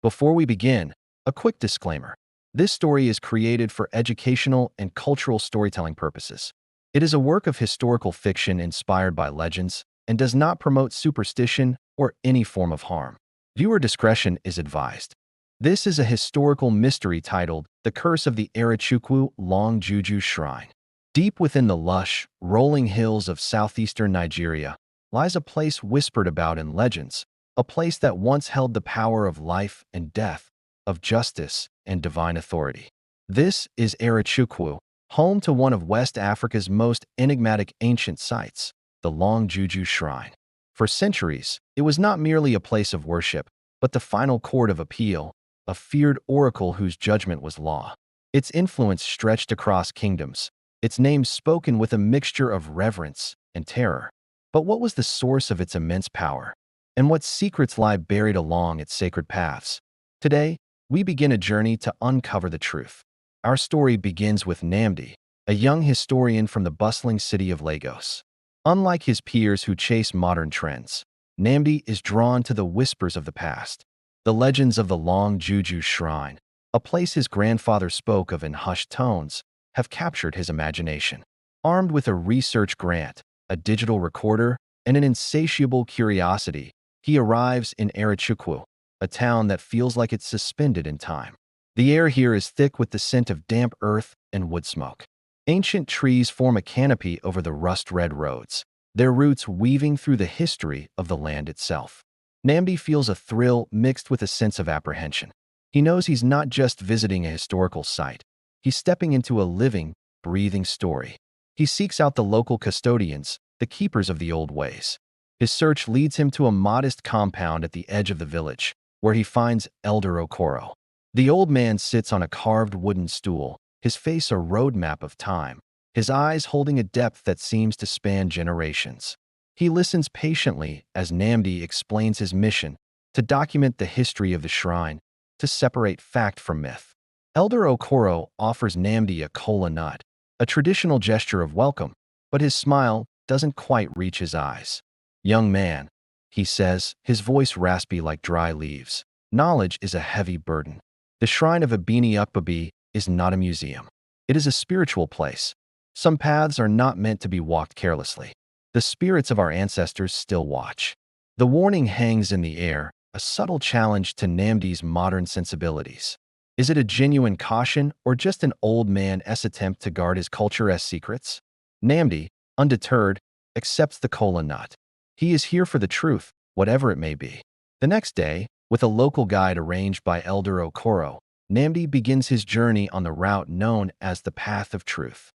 Before we begin, a quick disclaimer. This story is created for educational and cultural storytelling purposes. It is a work of historical fiction inspired by legends and does not promote superstition or any form of harm. Viewer discretion is advised. This is a historical mystery titled The Curse of the Arochukwu Long Juju Shrine. Deep within the lush, rolling hills of southeastern Nigeria lies a place whispered about in legends, a place that once held the power of life and death, of justice and divine authority. This is Arochukwu, home to one of West Africa's most enigmatic ancient sites, the Long Juju Shrine. For centuries, it was not merely a place of worship, but the final court of appeal, a feared oracle whose judgment was law. Its influence stretched across kingdoms, its name spoken with a mixture of reverence and terror. But what was the source of its immense power? And what secrets lie buried along its sacred paths? Today, we begin a journey to uncover the truth. Our story begins with Nnamdi, a young historian from the bustling city of Lagos. Unlike his peers who chase modern trends, Nnamdi is drawn to the whispers of the past, the legends of the Long Juju Shrine, a place his grandfather spoke of in hushed tones, have captured his imagination. Armed with a research grant, a digital recorder, and an insatiable curiosity, he arrives in Arochukwu, a town that feels like it's suspended in time. The air here is thick with the scent of damp earth and wood smoke. Ancient trees form a canopy over the rust-red roads, their roots weaving through the history of the land itself. Nnamdi feels a thrill mixed with a sense of apprehension. He knows he's not just visiting a historical site. He's stepping into a living, breathing story. He seeks out the local custodians, the keepers of the old ways. His search leads him to a modest compound at the edge of the village, where he finds Elder Okoro. The old man sits on a carved wooden stool, his face a roadmap of time, his eyes holding a depth that seems to span generations. He listens patiently as Nnamdi explains his mission to document the history of the shrine, to separate fact from myth. Elder Okoro offers Nnamdi a kola nut, a traditional gesture of welcome, but his smile doesn't quite reach his eyes. "Young man," he says, his voice raspy like dry leaves, "knowledge is a heavy burden. The shrine of Ibini Ukpabi is not a museum. It is a spiritual place. Some paths are not meant to be walked carelessly. The spirits of our ancestors still watch." The warning hangs in the air, a subtle challenge to Nnamdi's modern sensibilities. Is it a genuine caution or just an old man's attempt to guard his culture's secrets? Nnamdi, undeterred, accepts the kola nut. He is here for the truth, whatever it may be. The next day, with a local guide arranged by Elder Okoro, Nnamdi begins his journey on the route known as the Path of Truth.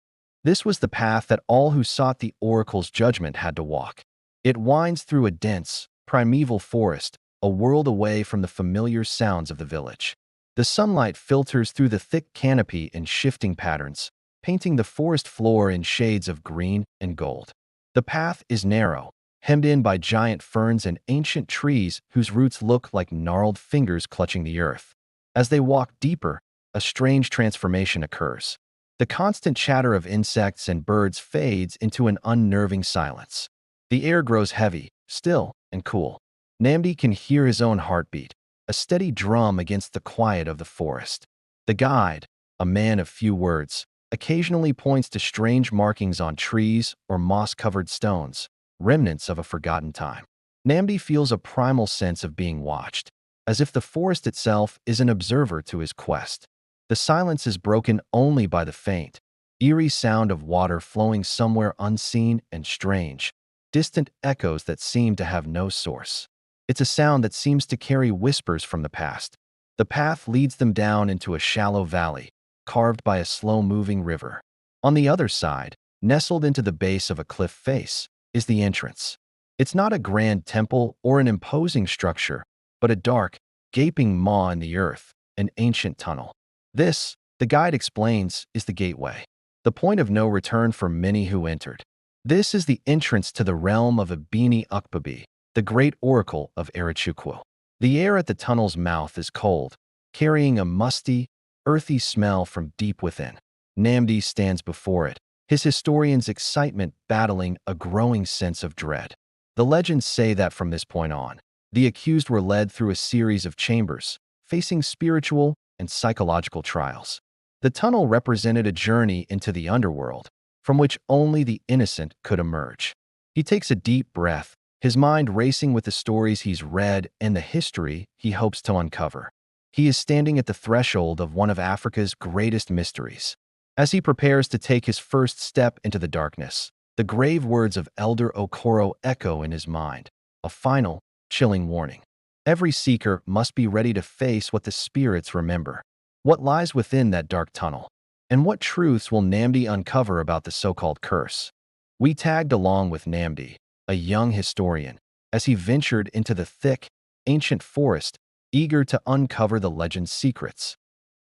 This was the path that all who sought the oracle's judgment had to walk. It winds through a dense, primeval forest, a world away from the familiar sounds of the village. The sunlight filters through the thick canopy in shifting patterns, painting the forest floor in shades of green and gold. The path is narrow, hemmed in by giant ferns and ancient trees whose roots look like gnarled fingers clutching the earth. As they walk deeper, a strange transformation occurs. The constant chatter of insects and birds fades into an unnerving silence. The air grows heavy, still, and cool. Nnamdi can hear his own heartbeat, a steady drum against the quiet of the forest. The guide, a man of few words, occasionally points to strange markings on trees or moss-covered stones, remnants of a forgotten time. Nnamdi feels a primal sense of being watched, as if the forest itself is an observer to his quest. The silence is broken only by the faint, eerie sound of water flowing somewhere unseen and strange, distant echoes that seem to have no source. It's a sound that seems to carry whispers from the past. The path leads them down into a shallow valley, carved by a slow-moving river. On the other side, nestled into the base of a cliff face, is the entrance. It's not a grand temple or an imposing structure, but a dark, gaping maw in the earth, an ancient tunnel. This, the guide explains, is the gateway, the point of no return for many who entered. This is the entrance to the realm of Ibini Ukpabi, the great oracle of Arochukwu. The air at the tunnel's mouth is cold, carrying a musty, earthy smell from deep within. Nnamdi stands before it, his historian's excitement battling a growing sense of dread. The legends say that from this point on, the accused were led through a series of chambers, facing spiritual and psychological trials. The tunnel represented a journey into the underworld, from which only the innocent could emerge. He takes a deep breath, his mind racing with the stories he's read and the history he hopes to uncover. He is standing at the threshold of one of Africa's greatest mysteries. As he prepares to take his first step into the darkness, the grave words of Elder Okoro echo in his mind, a final, chilling warning. Every seeker must be ready to face what the spirits remember. What lies within that dark tunnel? And what truths will Nnamdi uncover about the so-called curse? We tagged along with Nnamdi, a young historian, as he ventured into the thick, ancient forest, eager to uncover the legend's secrets.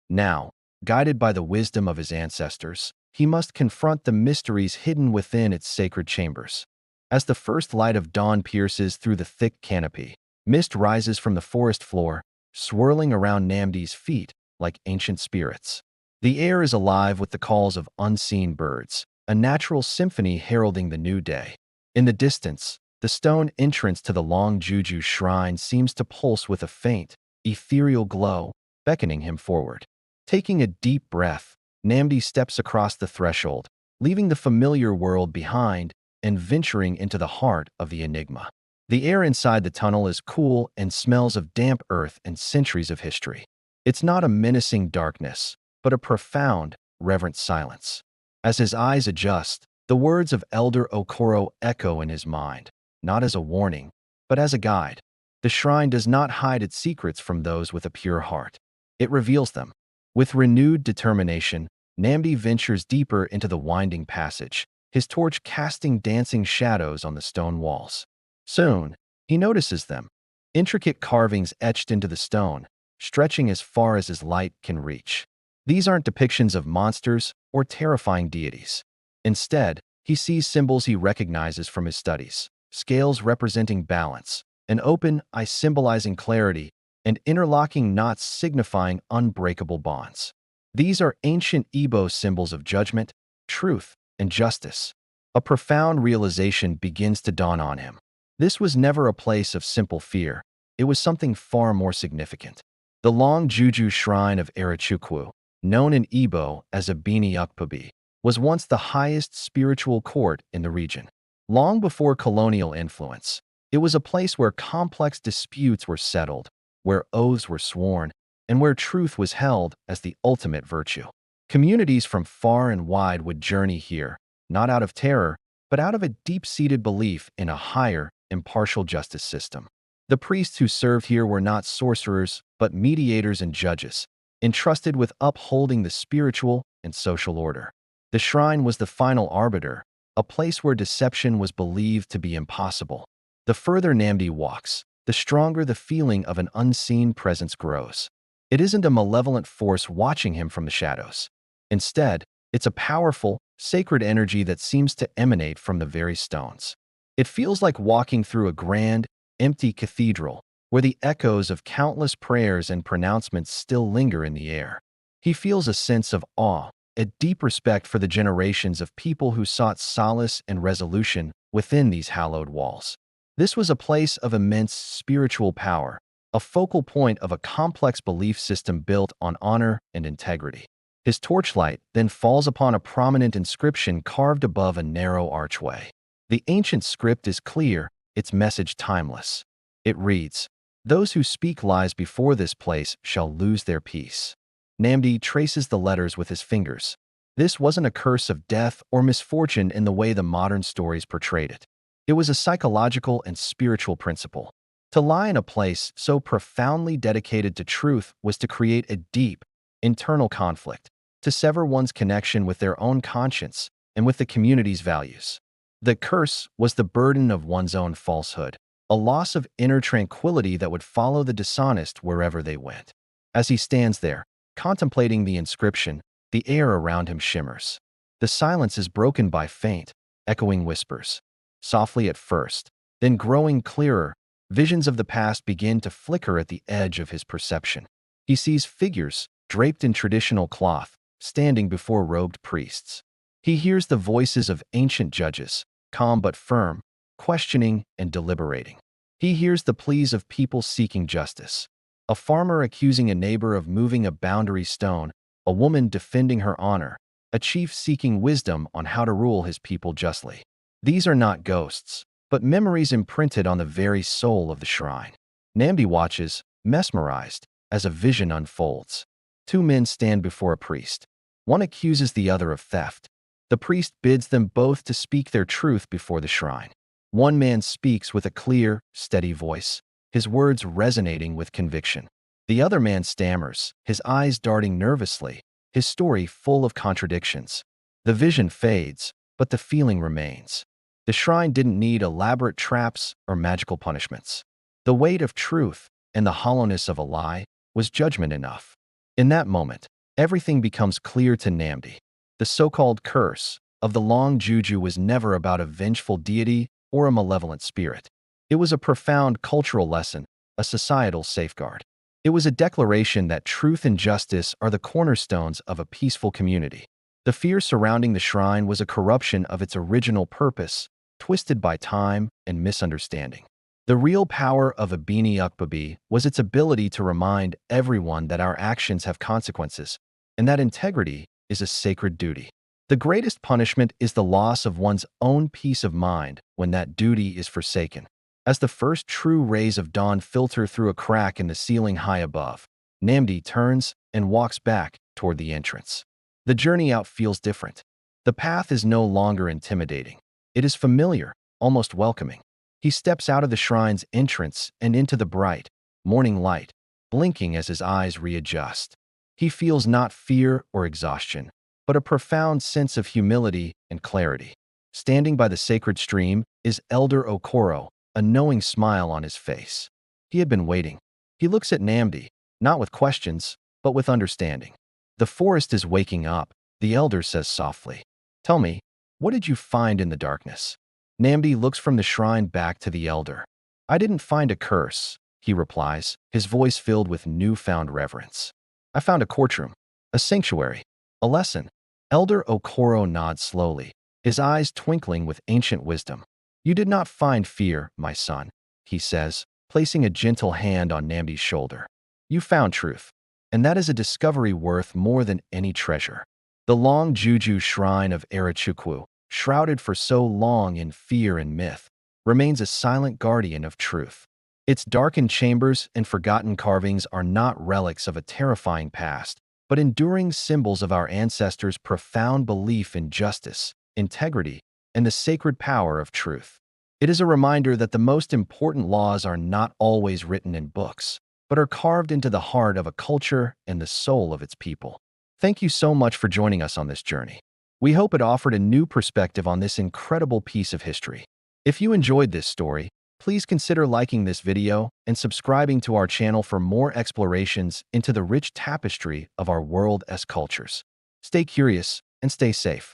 Now, guided by the wisdom of his ancestors, he must confront the mysteries hidden within its sacred chambers. As the first light of dawn pierces through the thick canopy, mist rises from the forest floor, swirling around Nnamdi's feet like ancient spirits. The air is alive with the calls of unseen birds, a natural symphony heralding the new day. In the distance, the stone entrance to the Long Juju Shrine seems to pulse with a faint, ethereal glow, beckoning him forward. Taking a deep breath, Nnamdi steps across the threshold, leaving the familiar world behind and venturing into the heart of the enigma. The air inside the tunnel is cool and smells of damp earth and centuries of history. It's not a menacing darkness, but a profound, reverent silence. As his eyes adjust, the words of Elder Okoro echo in his mind, not as a warning, but as a guide. The shrine does not hide its secrets from those with a pure heart. It reveals them. With renewed determination, Nnamdi ventures deeper into the winding passage, his torch casting dancing shadows on the stone walls. Soon, he notices them, intricate carvings etched into the stone, stretching as far as his light can reach. These aren't depictions of monsters or terrifying deities. Instead, he sees symbols he recognizes from his studies: scales representing balance, an open eye symbolizing clarity, and interlocking knots signifying unbreakable bonds. These are ancient Igbo symbols of judgment, truth, and justice. A profound realization begins to dawn on him. This was never a place of simple fear. It was something far more significant. The Long Juju Shrine of Arochukwu, known in Igbo as Ibini Ukpabi, was once the highest spiritual court in the region. Long before colonial influence, it was a place where complex disputes were settled, where oaths were sworn, and where truth was held as the ultimate virtue. Communities from far and wide would journey here, not out of terror, but out of a deep-seated belief in a higher, impartial justice system. The priests who served here were not sorcerers, but mediators and judges, entrusted with upholding the spiritual and social order. The shrine was the final arbiter, a place where deception was believed to be impossible. The further Nnamdi walks, the stronger the feeling of an unseen presence grows. It isn't a malevolent force watching him from the shadows. Instead, it's a powerful, sacred energy that seems to emanate from the very stones. It feels like walking through a grand, empty cathedral, where the echoes of countless prayers and pronouncements still linger in the air. He feels a sense of awe, a deep respect for the generations of people who sought solace and resolution within these hallowed walls. This was a place of immense spiritual power, a focal point of a complex belief system built on honor and integrity. His torchlight then falls upon a prominent inscription carved above a narrow archway. The ancient script is clear, its message timeless. It reads, "Those who speak lies before this place shall lose their peace." Nnamdi traces the letters with his fingers. This wasn't a curse of death or misfortune in the way the modern stories portrayed it. It was a psychological and spiritual principle. To lie in a place so profoundly dedicated to truth was to create a deep, internal conflict, to sever one's connection with their own conscience and with the community's values. The curse was the burden of one's own falsehood, a loss of inner tranquility that would follow the dishonest wherever they went. As he stands there, contemplating the inscription, the air around him shimmers. The silence is broken by faint, echoing whispers. Softly at first, then growing clearer, visions of the past begin to flicker at the edge of his perception. He sees figures, draped in traditional cloth, standing before robed priests. He hears the voices of ancient judges, calm but firm, questioning and deliberating. He hears the pleas of people seeking justice. a farmer accusing a neighbor of moving a boundary stone, a woman defending her honor, a chief seeking wisdom on how to rule his people justly. These are not ghosts, but memories imprinted on the very soul of the shrine. Nnamdi watches, mesmerized, as a vision unfolds. Two men stand before a priest. One accuses the other of theft. The priest bids them both to speak their truth before the shrine. One man speaks with a clear, steady voice, his words resonating with conviction. The other man stammers, his eyes darting nervously, his story full of contradictions. The vision fades, but the feeling remains. The shrine didn't need elaborate traps or magical punishments. The weight of truth and the hollowness of a lie was judgment enough. In that moment, everything becomes clear to Nnamdi. The so-called curse of the Long Juju was never about a vengeful deity or a malevolent spirit. It was a profound cultural lesson, a societal safeguard. It was a declaration that truth and justice are the cornerstones of a peaceful community. The fear surrounding the shrine was a corruption of its original purpose, twisted by time and misunderstanding. The real power of Ibini Ukpabi was its ability to remind everyone that our actions have consequences, and that integrity is a sacred duty. The greatest punishment is the loss of one's own peace of mind when that duty is forsaken. As the first true rays of dawn filter through a crack in the ceiling high above, Nnamdi turns and walks back toward the entrance. The journey out feels different. The path is no longer intimidating. It is familiar, almost welcoming. He steps out of the shrine's entrance and into the bright, morning light, blinking as his eyes readjust. He feels not fear or exhaustion, but a profound sense of humility and clarity. Standing by the sacred stream is Elder Okoro, a knowing smile on his face. He had been waiting. He looks at Nnamdi, not with questions, but with understanding. The forest is waking up, the elder says softly. Tell me, what did you find in the darkness? Nnamdi looks from the shrine back to the elder. I didn't find a curse, he replies, his voice filled with newfound reverence. I found a courtroom, a sanctuary, a lesson. Elder Okoro nods slowly, his eyes twinkling with ancient wisdom. You did not find fear, my son, he says, placing a gentle hand on Nnamdi's shoulder. You found truth, and that is a discovery worth more than any treasure. The Long Juju Shrine of Arochukwu, shrouded for so long in fear and myth, remains a silent guardian of truth. Its darkened chambers and forgotten carvings are not relics of a terrifying past, but enduring symbols of our ancestors' profound belief in justice, integrity, and the sacred power of truth. It is a reminder that the most important laws are not always written in books, but are carved into the heart of a culture and the soul of its people. Thank you so much for joining us on this journey. We hope it offered a new perspective on this incredible piece of history. If you enjoyed this story, please consider liking this video and subscribing to our channel for more explorations into the rich tapestry of our world's cultures. Stay curious and stay safe.